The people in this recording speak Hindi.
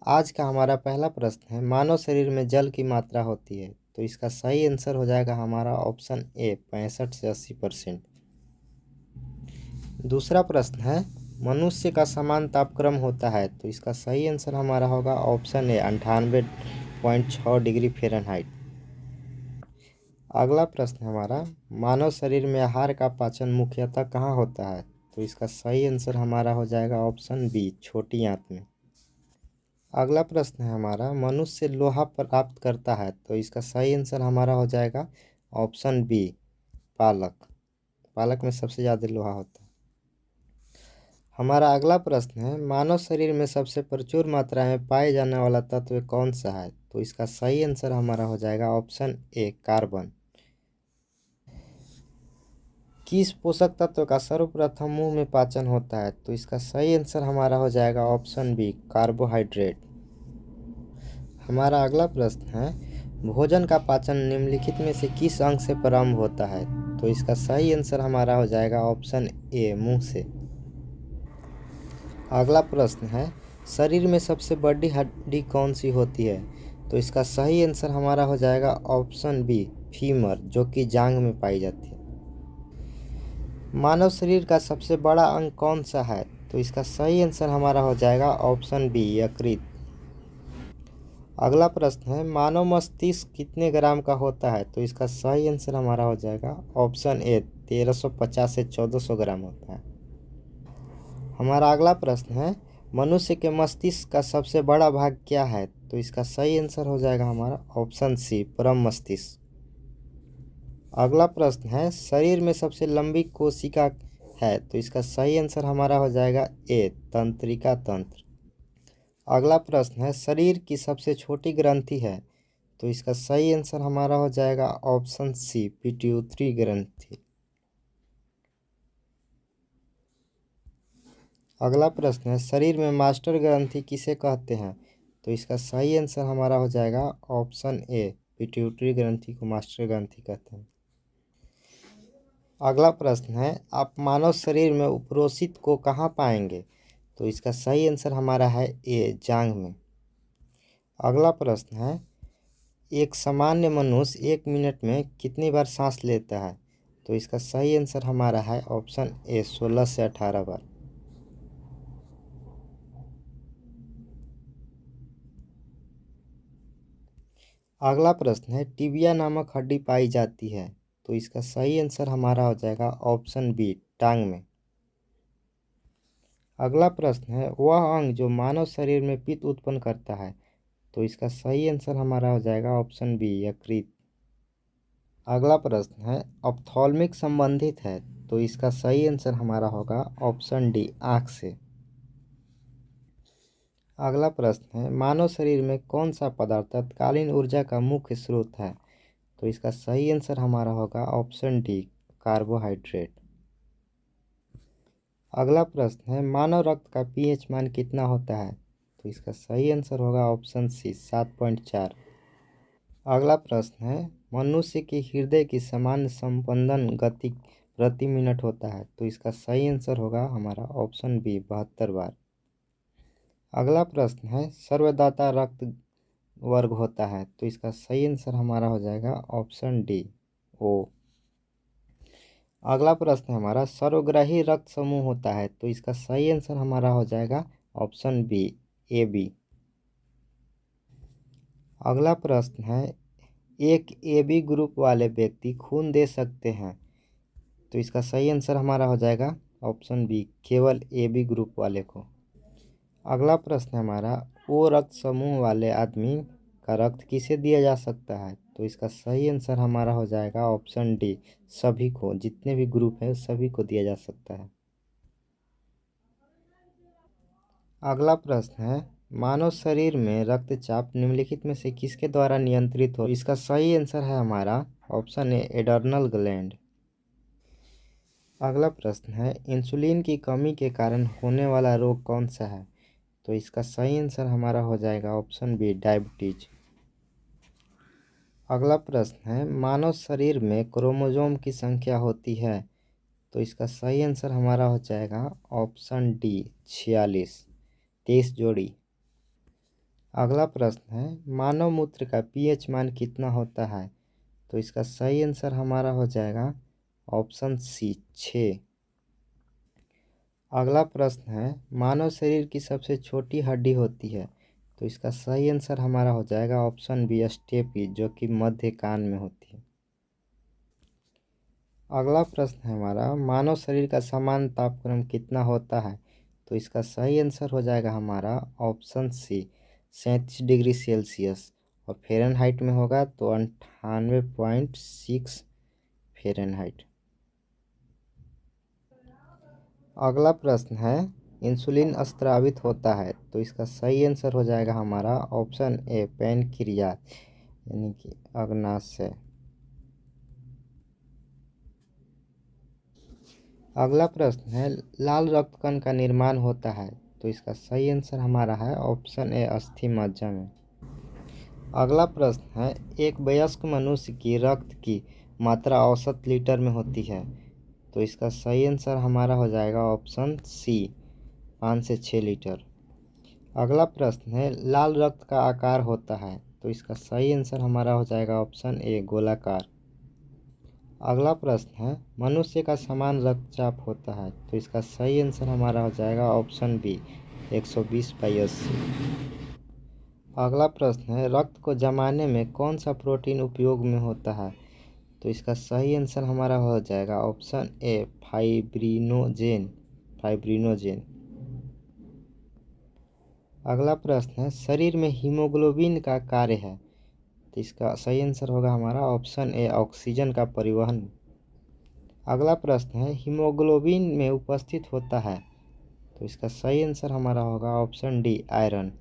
आज का हमारा पहला प्रश्न है, मानव शरीर में जल की मात्रा होती है। तो इसका सही आंसर हो जाएगा हमारा ऑप्शन ए 65 से 80%। दूसरा प्रश्न है, मनुष्य का समान तापक्रम होता है। तो इसका सही आंसर हमारा होगा ऑप्शन ए 98.6 डिग्री फ़ारेनहाइट। अगला प्रश्न हमारा, मानव शरीर में आहार का पाचन मुख्यतः कहाँ होता है। तो इसका सही आंसर हमारा हो जाएगा ऑप्शन बी छोटी आंत में। अगला प्रश्न है हमारा, मनुष्य लोहा प्राप्त करता है। तो इसका सही आंसर हमारा हो जाएगा ऑप्शन बी पालक। पालक में सबसे ज़्यादा लोहा होता है। हमारा अगला प्रश्न है, मानव शरीर में सबसे प्रचुर मात्रा में पाए जाने वाला तत्व कौन सा है। तो इसका सही आंसर हमारा हो जाएगा ऑप्शन ए कार्बन। किस पोषक तत्व का सर्वप्रथम मुंह में पाचन होता है। तो इसका सही आंसर हमारा हो जाएगा ऑप्शन बी कार्बोहाइड्रेट। हमारा अगला प्रश्न है, भोजन का पाचन निम्नलिखित में से किस अंग से प्रारंभ होता है। तो इसका सही आंसर हमारा हो जाएगा ऑप्शन ए मुंह से। अगला प्रश्न है, शरीर में सबसे बड़ी हड्डी कौन सी होती है। तो इसका सही आंसर हमारा हो जाएगा ऑप्शन बी फीमर, जो कि जांघ में पाई जाती है। मानव शरीर का सबसे बड़ा अंग कौन सा है। तो इसका सही आंसर हमारा हो जाएगा ऑप्शन बी यकृत। अगला प्रश्न है, मानव मस्तिष्क कितने ग्राम का होता है। तो इसका सही आंसर हमारा हो जाएगा ऑप्शन ए 1350 से 1400 ग्राम होता है। हमारा अगला प्रश्न है, मनुष्य के मस्तिष्क का सबसे बड़ा भाग क्या है। तो इसका सही आंसर हो जाएगा हमारा ऑप्शन सी परम मस्तिष्क। अगला प्रश्न है, शरीर में सबसे लंबी कोशिका है। तो इसका सही आंसर हमारा हो जाएगा ए तंत्रिका तंत्र। अगला प्रश्न है, शरीर की सबसे छोटी ग्रंथि है। तो इसका सही आंसर हमारा हो जाएगा ऑप्शन सी पिट्यूटरी ग्रंथि। अगला प्रश्न है, शरीर में मास्टर ग्रंथि किसे कहते हैं। तो इसका सही आंसर हमारा हो जाएगा ऑप्शन ए पिट्यूटरी ग्रंथि को मास्टर ग्रंथि कहते हैं। अगला प्रश्न है, आप मानव शरीर में उपरोशित को कहाँ पाएंगे। तो इसका सही आंसर हमारा है ए जांघ में। अगला प्रश्न है, एक सामान्य मनुष्य 1 मिनट में कितनी बार सांस लेता है। तो इसका सही आंसर हमारा है ऑप्शन ए 16 से 18 बार। अगला प्रश्न है, टिबिया नामक हड्डी पाई जाती है। तो इसका सही आंसर हमारा हो जाएगा ऑप्शन बी टांग में। अगला प्रश्न है, वह अंग जो मानव शरीर में पित्त उत्पन्न करता है। तो इसका सही आंसर हमारा हो जाएगा ऑप्शन बी यकृत। अगला प्रश्न है, ऑप्थॉल्मिक संबंधित है। तो इसका सही आंसर हमारा होगा ऑप्शन डी आँख से। अगला प्रश्न है, मानव शरीर में कौन सा पदार्थ तत्कालीन ऊर्जा का मुख्य स्रोत है। तो इसका सही आंसर हमारा होगा ऑप्शन डी कार्बोहाइड्रेट। अगला प्रश्न है, मानव रक्त का पीएच मान कितना होता है। तो इसका सही आंसर होगा ऑप्शन सी 7.4। अगला प्रश्न है, मनुष्य के हृदय की सामान्य संपंदन गति प्रति मिनट होता है। तो इसका सही आंसर होगा हमारा ऑप्शन बी 72 बार। अगला प्रश्न है, सर्वदाता रक्त वर्ग होता है। तो इसका सही आंसर हमारा हो जाएगा ऑप्शन डी ओ। अगला प्रश्न है हमारा, सर्वग्राही रक्त समूह होता है। तो इसका सही आंसर हमारा हो जाएगा ऑप्शन बी ए बी। अगला प्रश्न है, एक ए बी ग्रुप वाले व्यक्ति खून दे सकते हैं। तो इसका सही आंसर हमारा हो जाएगा ऑप्शन बी केवल ए बी ग्रुप वाले को। अगला प्रश्न है हमारा, ओ रक्त समूह वाले आदमी का रक्त किसे दिया जा सकता है। तो इसका सही आंसर हमारा हो जाएगा ऑप्शन डी सभी को, जितने भी ग्रुप है सभी को दिया जा सकता है। अगला प्रश्न है, मानव शरीर में रक्तचाप निम्नलिखित में से किसके द्वारा नियंत्रित हो। इसका सही आंसर है हमारा ऑप्शन ए एड्रेनल ग्लैंड। अगला प्रश्न है, इंसुलिन की कमी के कारण होने वाला रोग कौन सा है। तो इसका सही आंसर हमारा हो जाएगा ऑप्शन बी डायबिटीज। अगला प्रश्न है, मानव शरीर में क्रोमोसोम की संख्या होती है। तो इसका सही आंसर हमारा हो जाएगा ऑप्शन डी 46 23 जोड़ी। अगला प्रश्न है, मानव मूत्र का पीएच मान कितना होता है? तो इसका सही आंसर हमारा हो जाएगा ऑप्शन सी 6। अगला प्रश्न है, मानव शरीर की सबसे छोटी हड्डी होती है? तो इसका सही आंसर हमारा हो जाएगा ऑप्शन बी स्टेपी, जो कि मध्य कान में होती है। अगला प्रश्न है हमारा, मानव शरीर का सामान्य तापक्रम कितना होता है? तो इसका सही आंसर हो जाएगा हमारा ऑप्शन सी 37 डिग्री सेल्सियस, और फ़ारेनहाइट में होगा तो 98.6 फ़ारेनहाइट। अगला प्रश्न है, इंसुलिन स्रावित होता है? तो इसका सही आंसर हो जाएगा हमारा ऑप्शन ए पैनक्रियास, यानी कि अग्नाशय। अगला प्रश्न है, लाल रक्त कण का निर्माण होता है? तो इसका सही आंसर हमारा है ऑप्शन ए अस्थि मज्जा में। अगला प्रश्न है, एक वयस्क मनुष्य की रक्त की मात्रा औसत लीटर में होती है? तो इसका सही आंसर हमारा हो जाएगा ऑप्शन सी 5 से 6 लीटर। अगला प्रश्न है, लाल रक्त का आकार होता है? तो इसका सही आंसर हमारा हो जाएगा ऑप्शन ए गोलाकार। अगला प्रश्न है, मनुष्य का समान रक्तचाप होता है? तो इसका सही आंसर हमारा हो जाएगा ऑप्शन बी 120/80। अगला प्रश्न है, रक्त को जमाने में कौन सा प्रोटीन उपयोग में होता है? तो इसका सही आंसर हमारा हो जाएगा ऑप्शन ए फाइब्रिनोजेन। अगला प्रश्न है, शरीर में हीमोग्लोबिन का कार्य है? तो इसका सही आंसर होगा हमारा ऑप्शन ए ऑक्सीजन का परिवहन। अगला प्रश्न है, हीमोग्लोबिन में उपस्थित होता है? तो इसका सही आंसर हमारा होगा ऑप्शन डी आयरन।